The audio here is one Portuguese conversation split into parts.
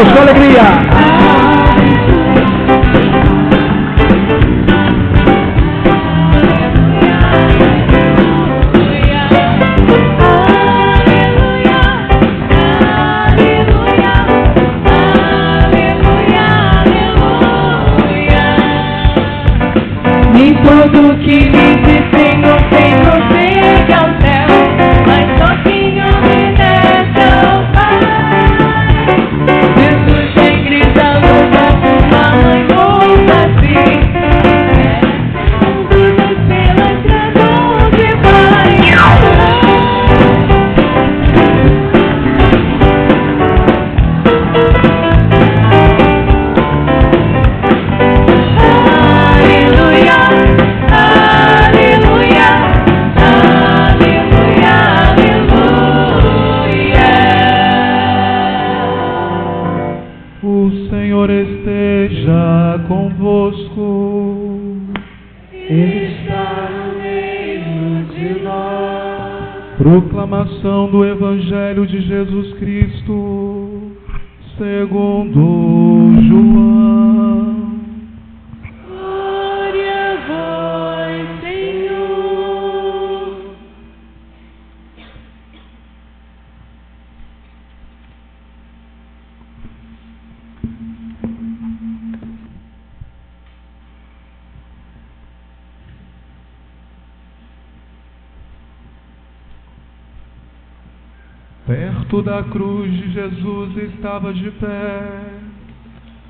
Deus, com alegria. Nem tudo que diz Senhor, Senhor, chega ao céu, mas sozinho me desce ao Pai. Jesus vem gritando pra sua mãe, volta assim, conduzidos pela estrada onde vai. Esteja convosco, Ele está no meio de nós. proclamação do Evangelho de Jesus Cristo, segundo João. Glória a vós, Senhor. Perto da cruz de Jesus estava de pé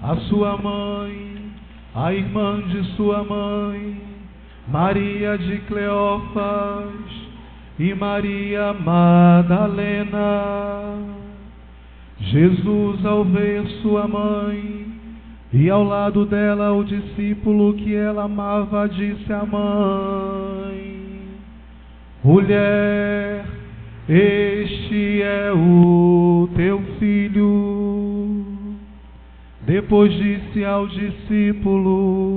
a sua mãe, a irmã de sua mãe, Maria de Cleófas e Maria Madalena. Jesus, ao ver sua mãe e ao lado dela o discípulo que ela amava, disse à mãe: mulher, este é o teu filho. Depois disse ao discípulo: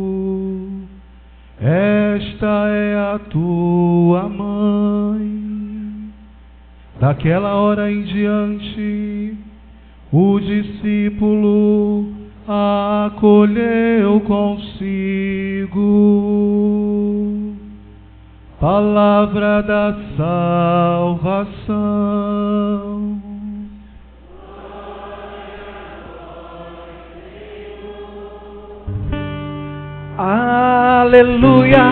esta é a tua mãe. Daquela hora em diante, o discípulo a acolheu consigo. Palavra da salvação. Aleluia,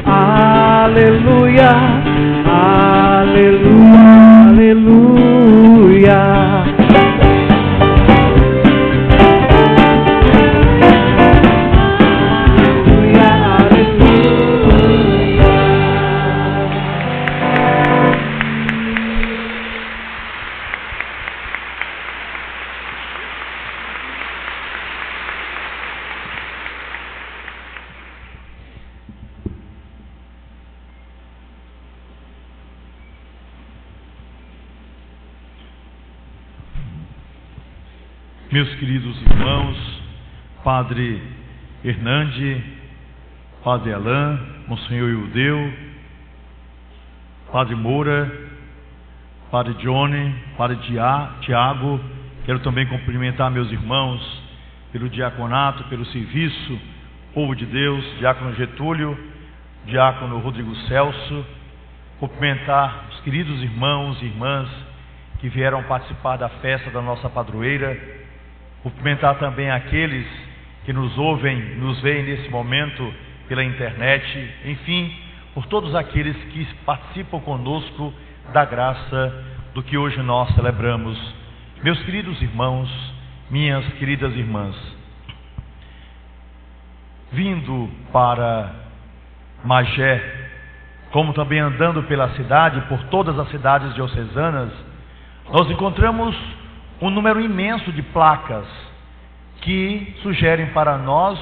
aleluia, aleluia, aleluia. Meus queridos irmãos, Padre Hernande, Padre Alain, Monsenhor Ildeu, Padre Moura, Padre Johnny, Padre Tiago, quero também cumprimentar meus irmãos pelo diaconato, pelo serviço, povo de Deus, Diácono Getúlio, Diácono Rodrigo Celso, cumprimentar os queridos irmãos e irmãs que vieram participar da festa da nossa padroeira, cumprimentar também aqueles que nos ouvem, nos veem nesse momento pela internet, enfim, por todos aqueles que participam conosco da graça do que hoje nós celebramos. Meus queridos irmãos, minhas queridas irmãs, vindo para Magé, como também andando pela cidade, por todas as cidades diocesanas, nós encontramos um número imenso de placas que sugerem para nós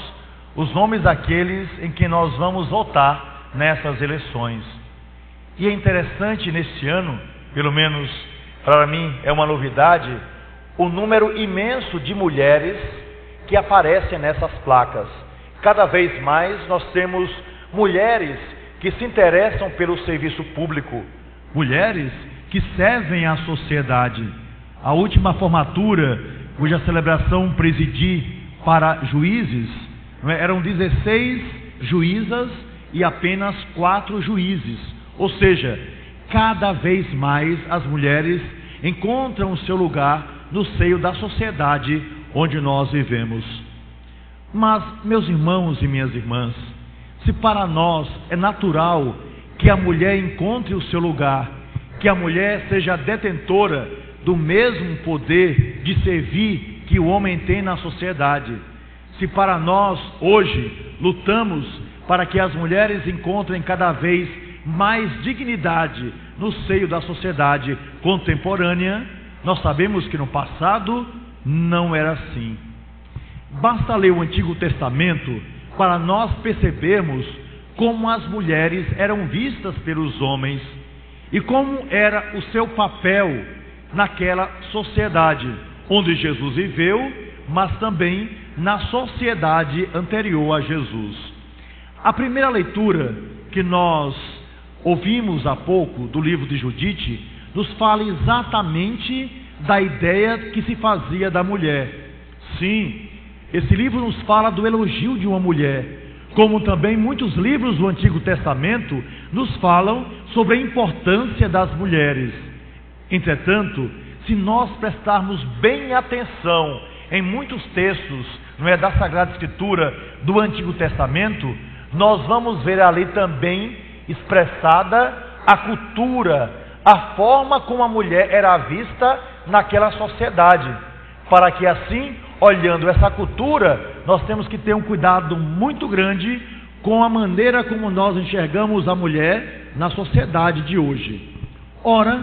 os nomes daqueles em que nós vamos votar nessas eleições. E é interessante neste ano, pelo menos para mim é uma novidade, o número imenso de mulheres que aparecem nessas placas. Cada vez mais nós temos mulheres que se interessam pelo serviço público, mulheres que servem à sociedade. A última formatura cuja celebração presidi para juízes, não é? Eram 16 juízas e apenas 4 juízes. Ou seja, cada vez mais as mulheres encontram o seu lugar no seio da sociedade onde nós vivemos. Mas, meus irmãos e minhas irmãs, se para nós é natural que a mulher encontre o seu lugar, que a mulher seja detentora do mesmo poder de servir que o homem tem na sociedade, se para nós hoje lutamos para que as mulheres encontrem cada vez mais dignidade no seio da sociedade contemporânea, nós sabemos que no passado não era assim. Basta ler o Antigo Testamento para nós percebermos como as mulheres eram vistas pelos homens e como era o seu papel naquela sociedade onde Jesus viveu, mas também na sociedade anterior a Jesus. A primeira leitura que nós ouvimos há pouco do livro de Judite nos fala exatamente da ideia que se fazia da mulher. Sim, esse livro nos fala do elogio de uma mulher, como também muitos livros do Antigo Testamento nos falam sobre a importância das mulheres. Entretanto, se nós prestarmos bem atenção em muitos textos, não é, da Sagrada Escritura do Antigo Testamento, nós vamos ver ali também expressada a cultura, a forma como a mulher era vista naquela sociedade, para que assim, olhando essa cultura, nós temos que ter um cuidado muito grande com a maneira como nós enxergamos a mulher na sociedade de hoje. Ora,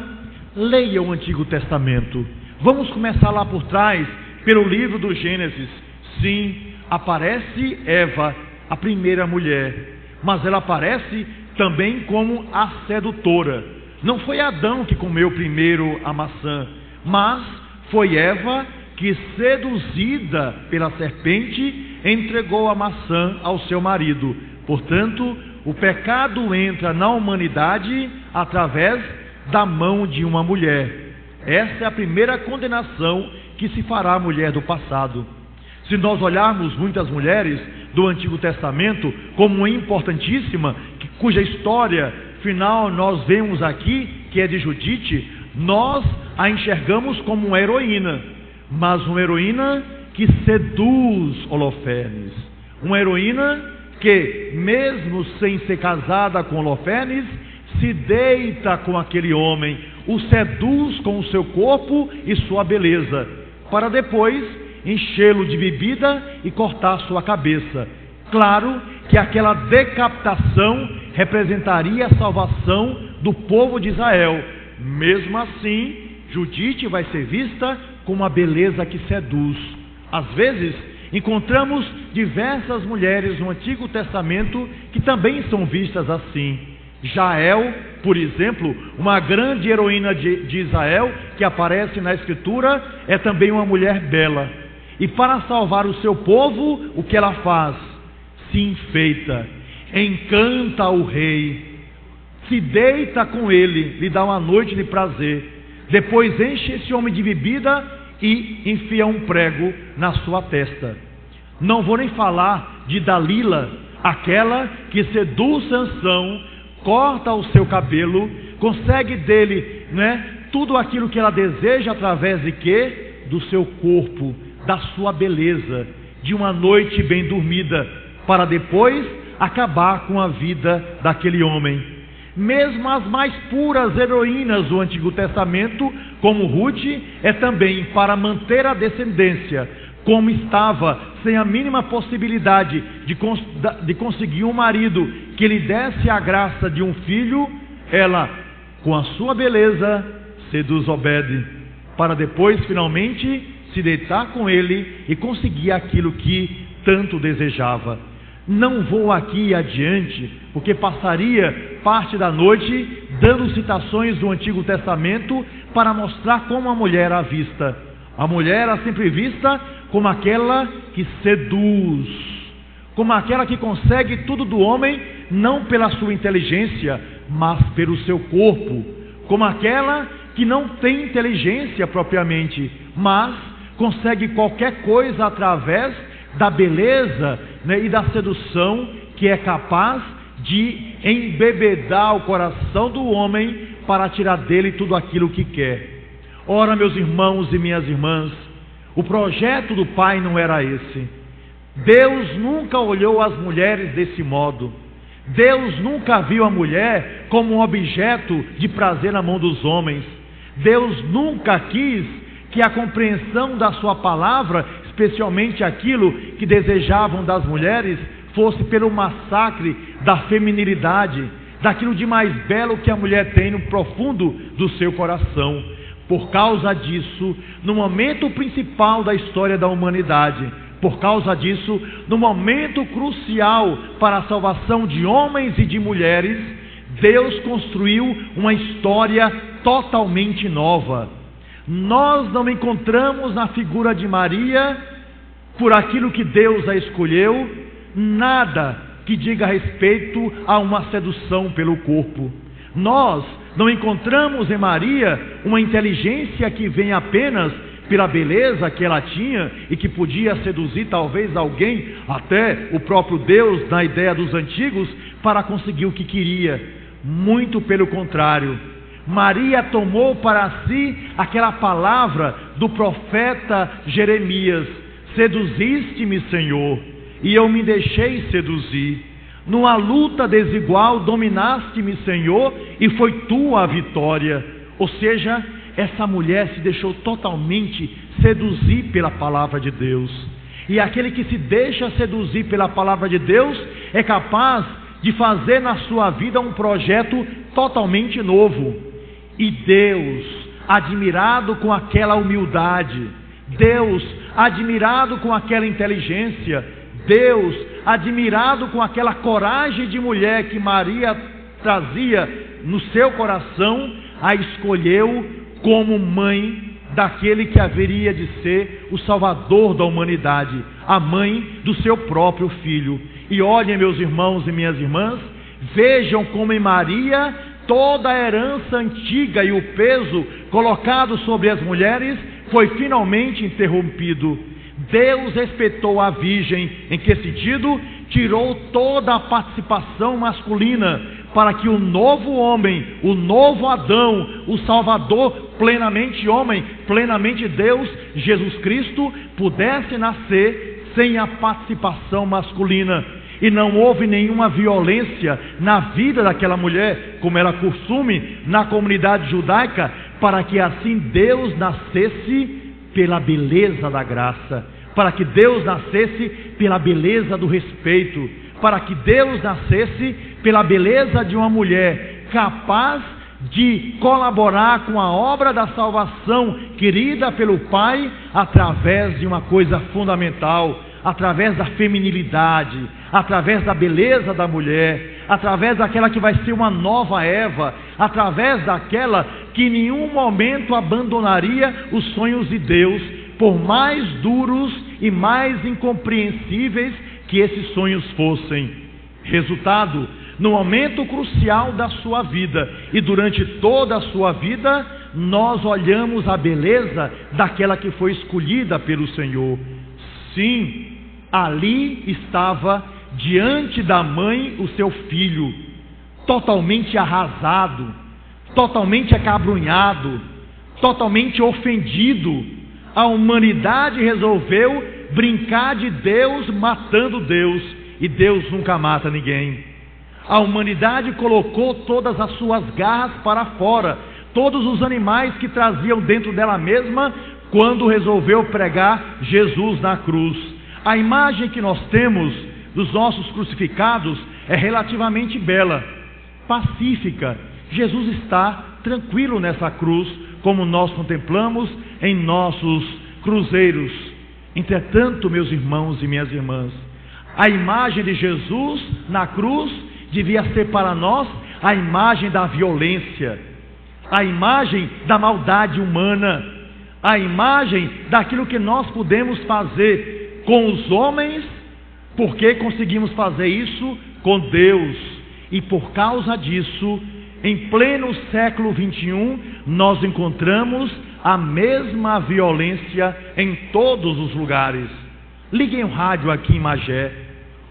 leia o Antigo Testamento. Vamos começar lá por trás, pelo livro do Gênesis. Sim, aparece Eva, a primeira mulher, mas ela aparece também como a sedutora. Não foi Adão que comeu primeiro a maçã, mas foi Eva que, seduzida pela serpente, entregou a maçã ao seu marido. Portanto, o pecado entra na humanidade através da mão de uma mulher. Essa é a primeira condenação que se fará à mulher do passado. Se nós olharmos muitas mulheres do Antigo Testamento como importantíssima, cuja história final nós vemos aqui, que é de Judite, nós a enxergamos como uma heroína, mas uma heroína que seduz Holofernes, uma heroína que, mesmo sem ser casada com Holofernes, se deita com aquele homem, o seduz com o seu corpo e sua beleza, para depois enchê-lo de bebida e cortar sua cabeça. Claro que aquela decapitação representaria a salvação do povo de Israel. Mesmo assim, Judite vai ser vista como uma beleza que seduz. Às vezes, encontramos diversas mulheres no Antigo Testamento que também são vistas assim. Jael, por exemplo, uma grande heroína de Israel que aparece na Escritura, é também uma mulher bela. E para salvar o seu povo, o que ela faz? Se enfeita, encanta o rei, se deita com ele, lhe dá uma noite de prazer, depois enche esse homem de bebida e enfia um prego na sua testa. Não vou nem falar de Dalila, aquela que seduz Sansão, corta o seu cabelo, consegue dele, tudo aquilo que ela deseja através de quê? Do seu corpo, da sua beleza, de uma noite bem dormida, para depois acabar com a vida daquele homem. Mesmo as mais puras heroínas do Antigo Testamento, como Ruth, é também para manter a descendência. Como estava sem a mínima possibilidade de conseguir um marido que lhe desse a graça de um filho, ela, com a sua beleza, seduz Obed, para depois finalmente se deitar com ele e conseguir aquilo que tanto desejava. Não vou aqui adiante, porque passaria parte da noite dando citações do Antigo Testamento para mostrar como a mulher era vista. A mulher era sempre vista como aquela que seduz, como aquela que consegue tudo do homem, não pela sua inteligência, mas pelo seu corpo, como aquela que não tem inteligência propriamente, mas consegue qualquer coisa através da beleza, né, e da sedução, que é capaz de embebedar o coração do homem para tirar dele tudo aquilo que quer. Ora, meus irmãos e minhas irmãs, o projeto do Pai não era esse. Deus nunca olhou as mulheres desse modo. Deus nunca viu a mulher como um objeto de prazer na mão dos homens. Deus nunca quis que a compreensão da sua palavra, especialmente aquilo que desejavam das mulheres, fosse pelo massacre da feminilidade, daquilo de mais belo que a mulher tem no profundo do seu coração. Por causa disso, no momento principal da história da humanidade, por causa disso, no momento crucial para a salvação de homens e de mulheres, Deus construiu uma história totalmente nova. Nós não encontramos na figura de Maria, por aquilo que Deus a escolheu, nada que diga respeito a uma sedução pelo corpo. Nós não encontramos em Maria uma inteligência que vem apenas pela beleza que ela tinha e que podia seduzir talvez alguém, até o próprio Deus, na ideia dos antigos, para conseguir o que queria. Muito pelo contrário. Maria tomou para si aquela palavra do profeta Jeremias: seduziste-me, Senhor, e eu me deixei seduzir. Numa luta desigual dominaste-me, Senhor, e foi tua a vitória. Ou seja, essa mulher se deixou totalmente seduzir pela palavra de Deus. E aquele que se deixa seduzir pela palavra de Deus é capaz de fazer na sua vida um projeto totalmente novo. E Deus, admirado com aquela humildade, Deus, admirado com aquela inteligência, Deus, admirado com aquela coragem de mulher que Maria trazia no seu coração, a escolheu como mãe daquele que haveria de ser o Salvador da humanidade, a mãe do seu próprio Filho. E olhem, meus irmãos e minhas irmãs, vejam como em Maria toda a herança antiga e o peso colocado sobre as mulheres foi finalmente interrompido. Deus respeitou a virgem. Em que sentido? Tirou toda a participação masculina, para que o novo homem, o novo Adão, o Salvador, plenamente homem, plenamente Deus, Jesus Cristo, pudesse nascer sem a participação masculina. E não houve nenhuma violência na vida daquela mulher, como era costume na comunidade judaica, para que assim Deus nascesse pela beleza da graça, para que Deus nascesse pela beleza do respeito, para que Deus nascesse pela beleza de uma mulher capaz de colaborar com a obra da salvação querida pelo Pai, através de uma coisa fundamental, através da feminilidade, através da beleza da mulher, através daquela que vai ser uma nova Eva, através daquela que em nenhum momento abandonaria os sonhos de Deus, por mais duros e mais incompreensíveis que esses sonhos fossem. Resultado: no momento crucial da sua vida e durante toda a sua vida, nós olhamos a beleza daquela que foi escolhida pelo Senhor. Sim, ali estava diante da mãe o seu filho, totalmente arrasado, totalmente acabrunhado, totalmente ofendido. A humanidade resolveu brincar de Deus matando Deus, e Deus nunca mata ninguém. A humanidade colocou todas as suas garras para fora, todos os animais que traziam dentro dela mesma, quando resolveu pregar Jesus na cruz. A imagem que nós temos dos nossos crucificados é relativamente bela, pacífica. Jesus está tranquilo nessa cruz, como nós contemplamos em nossos cruzeiros. Entretanto, meus irmãos e minhas irmãs, a imagem de Jesus na cruz devia ser para nós a imagem da violência, a imagem da maldade humana, a imagem daquilo que nós podemos fazer com os homens, porque conseguimos fazer isso com Deus. E por causa disso, em pleno século XXI, nós encontramos a mesma violência em todos os lugares. Liguem o rádio aqui em Magé,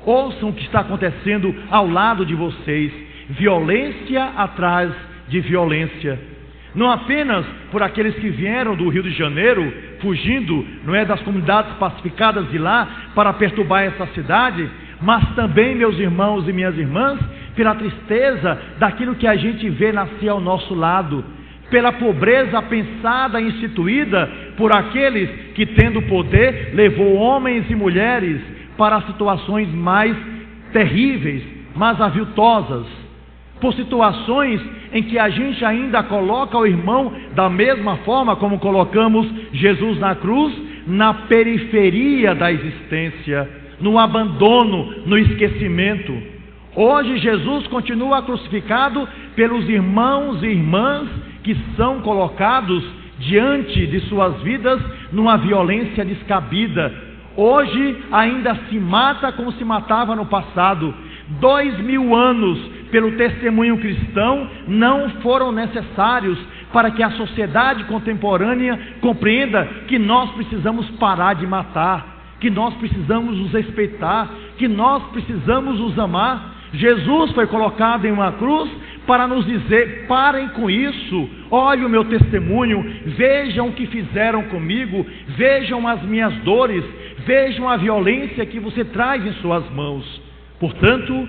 ouçam o que está acontecendo ao lado de vocês, violência atrás de violência, não apenas por aqueles que vieram do Rio de Janeiro, fugindo, não é, das comunidades pacificadas de lá, para perturbar essa cidade, mas também, meus irmãos e minhas irmãs, pela tristeza daquilo que a gente vê nascer ao nosso lado, pela pobreza pensada e instituída por aqueles que, tendo poder, levou homens e mulheres para situações mais terríveis, mais aviltosas, por situações em que a gente ainda coloca o irmão da mesma forma como colocamos Jesus na cruz, na periferia da existência, no abandono, no esquecimento. Hoje Jesus continua crucificado pelos irmãos e irmãs que são colocados diante de suas vidas numa violência descabida. Hoje ainda se mata como se matava no passado. 2000 anos pelo testemunho cristão não foram necessários para que a sociedade contemporânea compreenda que nós precisamos parar de matar, que nós precisamos nos respeitar, que nós precisamos nos amar. Jesus foi colocado em uma cruz para nos dizer: parem com isso, olhem o meu testemunho, vejam o que fizeram comigo, vejam as minhas dores, vejam a violência que você traz em suas mãos. Portanto,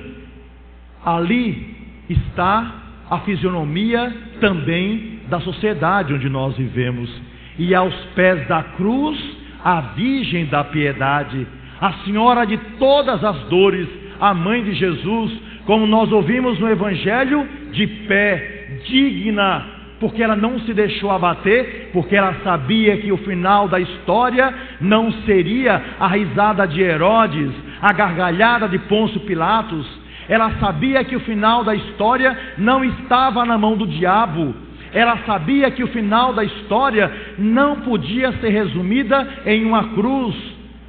ali está a fisionomia também da sociedade onde nós vivemos. E aos pés da cruz, a Virgem da Piedade, a Senhora de todas as dores, a Mãe de Jesus, como nós ouvimos no Evangelho, de pé, digna, porque ela não se deixou abater, porque ela sabia que o final da história não seria a risada de Herodes, a gargalhada de Pôncio Pilatos. Ela sabia que o final da história não estava na mão do diabo. Ela sabia que o final da história não podia ser resumida em uma cruz,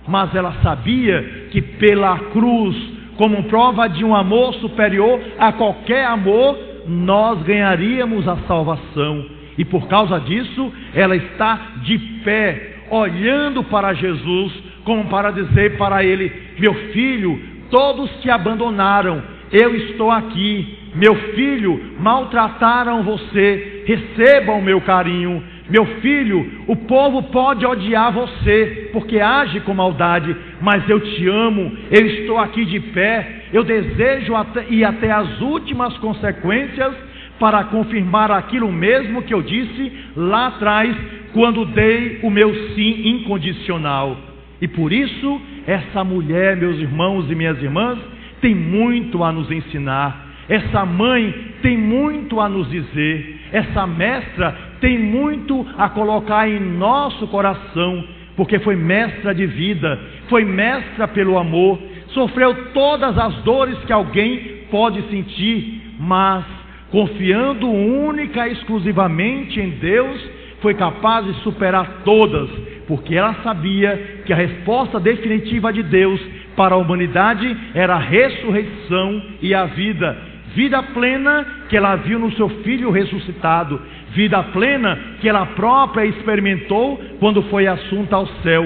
mas ela sabia que pela cruz, como prova de um amor superior a qualquer amor, nós ganharíamos a salvação. E por causa disso, ela está de pé, olhando para Jesus, como para dizer para ele: meu filho, todos te abandonaram, eu estou aqui. Meu filho, maltrataram você, receba o meu carinho. Meu filho, o povo pode odiar você, porque age com maldade, mas eu te amo, eu estou aqui de pé, eu desejo ir até as últimas consequências para confirmar aquilo mesmo que eu disse lá atrás, quando dei o meu sim incondicional. E por isso, essa mulher, meus irmãos e minhas irmãs, tem muito a nos ensinar. Essa mãe tem muito a nos dizer. Essa mestra tem muito a colocar em nosso coração, porque foi mestra de vida, foi mestra pelo amor, sofreu todas as dores que alguém pode sentir, mas confiando única e exclusivamente em Deus, foi capaz de superar todas, porque ela sabia que a resposta definitiva de Deus para a humanidade era a ressurreição e a vida. Vida plena que ela viu no seu Filho ressuscitado, vida plena que ela própria experimentou quando foi assunta ao céu,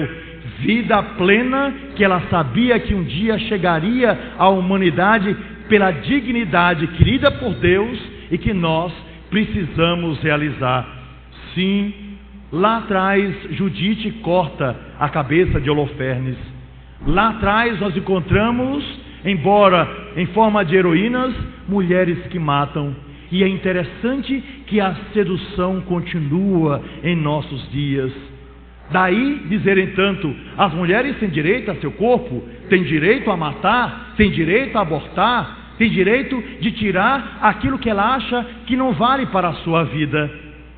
vida plena que ela sabia que um dia chegaria à humanidade pela dignidade querida por Deus e que nós precisamos realizar. Sim, lá atrás Judite corta a cabeça de Holofernes. Lá atrás nós encontramos, embora em forma de heroínas, mulheres que matam. E é interessante que a sedução continua em nossos dias. Daí dizerem tanto: as mulheres têm direito a seu corpo, têm direito a matar, têm direito a abortar, têm direito de tirar aquilo que ela acha que não vale para a sua vida.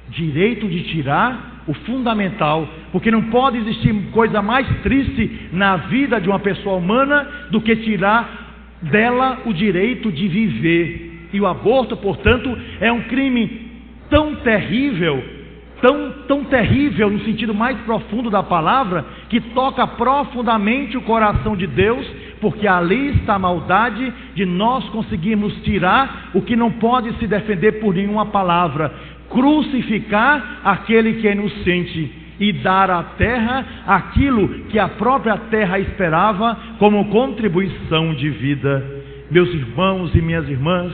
Direito de tirar o fundamental, porque não pode existir coisa mais triste na vida de uma pessoa humana do que tirar dela o direito de viver. E o aborto, portanto, é um crime tão terrível, tão terrível no sentido mais profundo da palavra, que toca profundamente o coração de Deus, porque ali está a maldade de nós conseguirmos tirar o que não pode se defender por nenhuma palavra. crucificar aquele que é inocente e dar à terra aquilo que a própria terra esperava como contribuição de vida. Meus irmãos e minhas irmãs,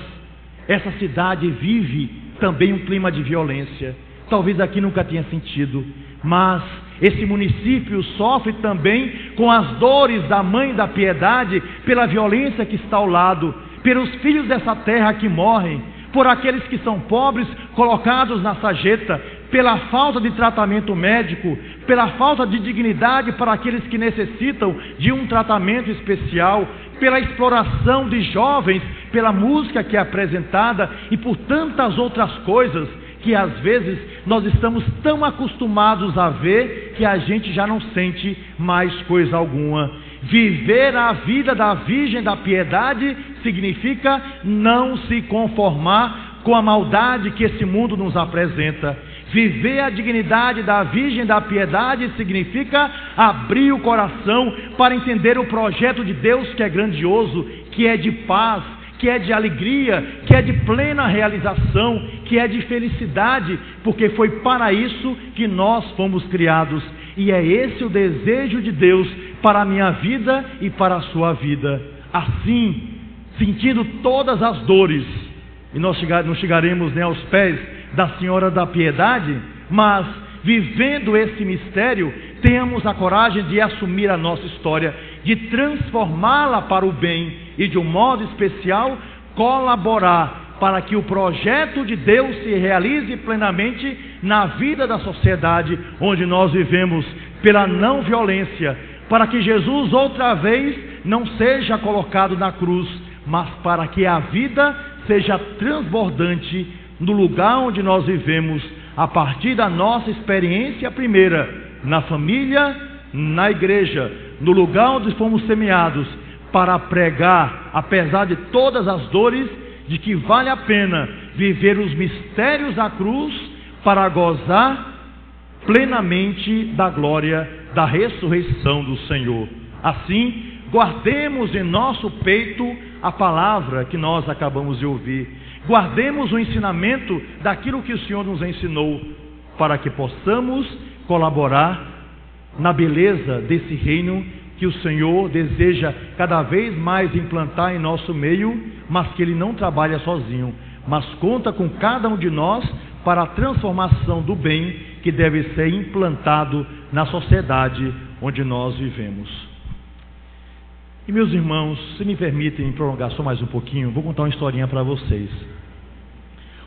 essa cidade vive também um clima de violência. Talvez aqui nunca tenha sentido, mas esse município sofre também com as dores da Mãe da Piedade, pela violência que está ao lado, pelos filhos dessa terra que morrem, por aqueles que são pobres colocados na sarjeta, pela falta de tratamento médico, pela falta de dignidade para aqueles que necessitam de um tratamento especial, pela exploração de jovens, pela música que é apresentada e por tantas outras coisas que às vezes nós estamos tão acostumados a ver que a gente já não sente mais coisa alguma. Viver a vida da Virgem da Piedade significa não se conformar com a maldade que esse mundo nos apresenta. Viver a dignidade da Virgem da Piedade significa abrir o coração para entender o projeto de Deus, que é grandioso, que é de paz, que é de alegria, que é de plena realização, que é de felicidade, porque foi para isso que nós fomos criados. E é esse o desejo de Deus para a minha vida e para a sua vida. Assim, sentindo todas as dores, e nós não chegaremos nem aos pés da Senhora da Piedade, mas vivendo esse mistério, tenhamos a coragem de assumir a nossa história, de transformá-la para o bem e, de um modo especial, colaborar para que o projeto de Deus se realize plenamente na vida da sociedade onde nós vivemos, pela não violência, para que Jesus outra vez não seja colocado na cruz, mas para que a vida seja transbordante no lugar onde nós vivemos, a partir da nossa experiência primeira, na família, na igreja, no lugar onde fomos semeados, para pregar, apesar de todas as dores, de que vale a pena viver os mistérios da cruz para gozar plenamente da glória da ressurreição do Senhor. Assim, guardemos em nosso peito a palavra que nós acabamos de ouvir. Guardemos o ensinamento daquilo que o Senhor nos ensinou, para que possamos colaborar na beleza desse reino que o Senhor deseja cada vez mais implantar em nosso meio, mas que Ele não trabalha sozinho, mas conta com cada um de nós para a transformação do bem que deve ser implantado na sociedade onde nós vivemos. E meus irmãos, se me permitem prolongar só mais um pouquinho, vou contar uma historinha para vocês.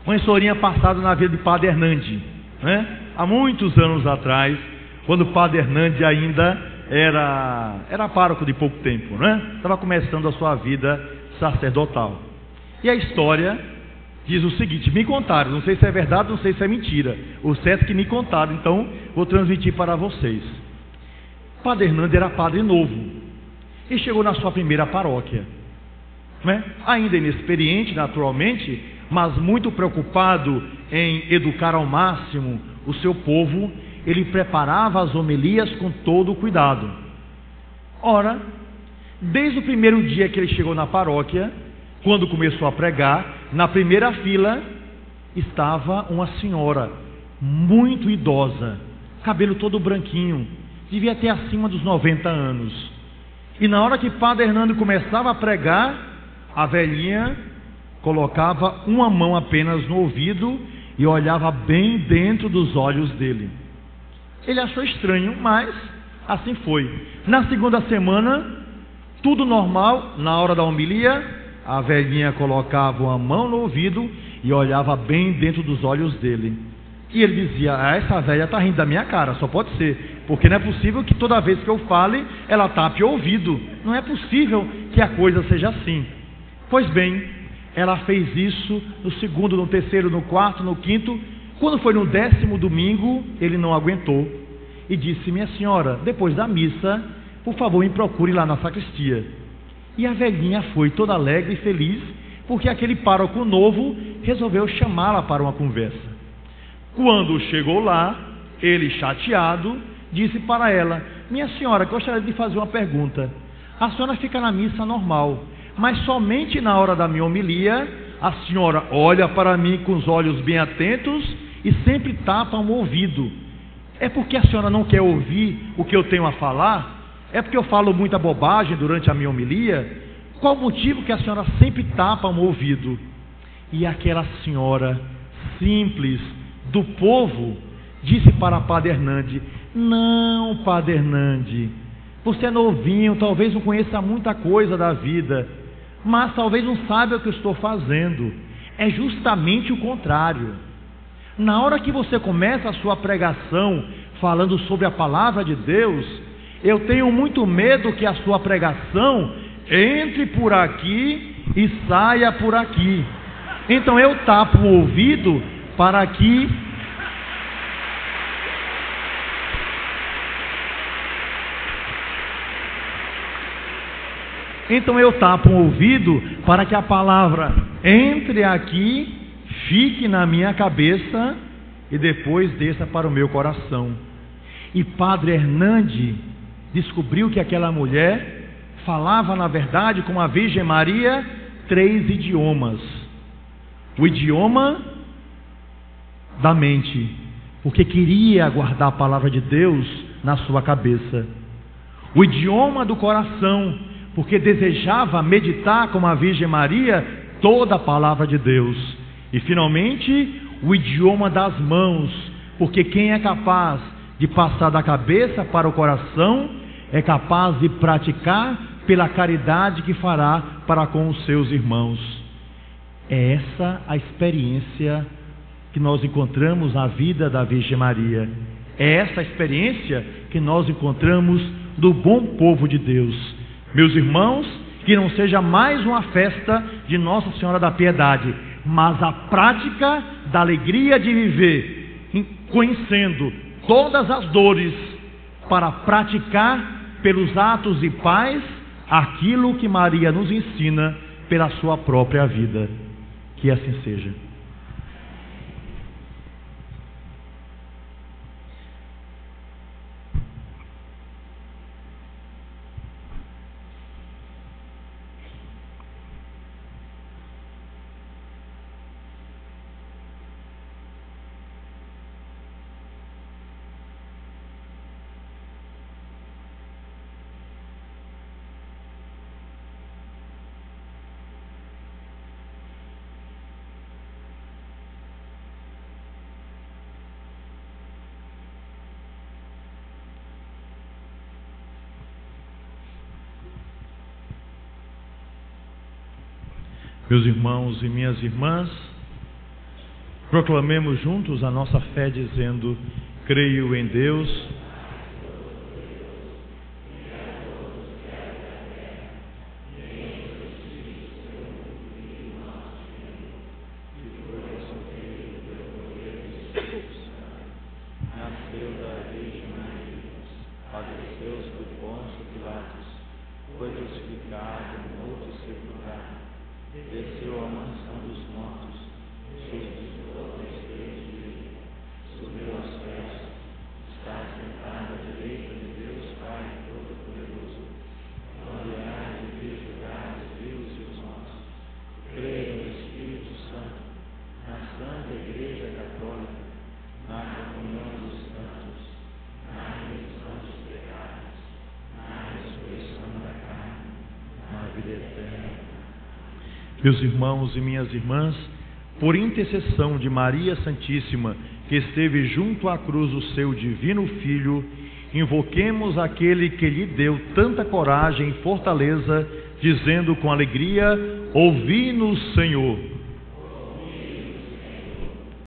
Uma historinha passada na vida de Padre Hernande, né? Há muitos anos atrás, quando o Padre Hernande ainda era pároco de pouco tempo, né? Estava começando a sua vida sacerdotal. E a história diz o seguinte, me contaram, não sei se é verdade, não sei se é mentira, o certo é que me contaram, então vou transmitir para vocês. Padre Hernande era padre novo e chegou na sua primeira paróquia, né? Ainda inexperiente naturalmente, mas muito preocupado em educar ao máximo o seu povo. Ele preparava as homilias com todo o cuidado. Ora, desde o primeiro dia que ele chegou na paróquia, quando começou a pregar, na primeira fila estava uma senhora muito idosa, cabelo todo branquinho, devia ter acima dos 90 anos. E na hora que Padre Hernando começava a pregar, a velhinha colocava uma mão apenas no ouvido e olhava bem dentro dos olhos dele. Ele achou estranho, mas assim foi. Na segunda semana, tudo normal. Na hora da homilia, a velhinha colocava uma mão no ouvido e olhava bem dentro dos olhos dele. E ele dizia, essa velha está rindo da minha cara, só pode ser, porque não é possível que toda vez que eu fale, ela tape o ouvido. Não é possível que a coisa seja assim. Pois bem, ela fez isso no segundo, no terceiro, no quarto, no quinto. Quando foi no 10º domingo, ele não aguentou e disse, minha senhora, depois da missa, por favor, me procure lá na sacristia. E a velhinha foi toda alegre e feliz, porque aquele pároco novo resolveu chamá-la para uma conversa. Quando chegou lá, ele chateado, disse para ela, minha senhora, gostaria de fazer uma pergunta. A senhora fica na missa normal, mas somente na hora da minha homilia, a senhora olha para mim com os olhos bem atentos e sempre tapa um ouvido. É porque a senhora não quer ouvir o que eu tenho a falar? É porque eu falo muita bobagem durante a minha homilia? Qual o motivo que a senhora sempre tapa um ouvido? E aquela senhora simples do povo disse para Padre Hernande: não, Padre Hernande, você é novinho, talvez não conheça muita coisa da vida, mas talvez não saiba o que eu estou fazendo. É justamente o contrário. Na hora que você começa a sua pregação falando sobre a palavra de Deus, eu tenho muito medo que a sua pregação entre por aqui e saia por aqui. Então eu tapo o ouvido para que a palavra entre aqui, fique na minha cabeça e depois desça para o meu coração. E Padre Hernande descobriu que aquela mulher falava, na verdade, com a Virgem Maria, 3 idiomas. O idioma da mente, porque queria guardar a palavra de Deus na sua cabeça. O idioma do coração, porque desejava meditar com a Virgem Maria toda a palavra de Deus. E finalmente, o idioma das mãos, porque quem é capaz de passar da cabeça para o coração é capaz de praticar pela caridade que fará para com os seus irmãos. É essa a experiência que nós encontramos na vida da Virgem Maria. É essa a experiência que nós encontramos do bom povo de Deus. Meus irmãos, que não seja mais uma festa de Nossa Senhora da Piedade, mas a prática da alegria de viver, conhecendo todas as dores, para praticar pelos atos de paz aquilo que Maria nos ensina pela sua própria vida. Que assim seja. Meus irmãos e minhas irmãs, proclamemos juntos a nossa fé dizendo: creio em Deus, nasceu da Virgem Maria, padeceu sob Pôncio Pilatos, foi crucificado, morto e sepultado, desceu à mansão dos mortos, ressuscitou ao terceiro dia, subiu aos céus, está sentado à direita de Deus Pai Todo-Poderoso, onde há de vir julgar os vivos e os mortos. Creio no Espírito Santo, na Santa Igreja Católica, na comunhão dos santos, na remissão dos pecados, na ressurreição da carne, na vida eterna. Meus irmãos e minhas irmãs, por intercessão de Maria Santíssima, que esteve junto à cruz do seu divino Filho, invoquemos aquele que lhe deu tanta coragem e fortaleza, dizendo com alegria: ouvi-nos, Senhor.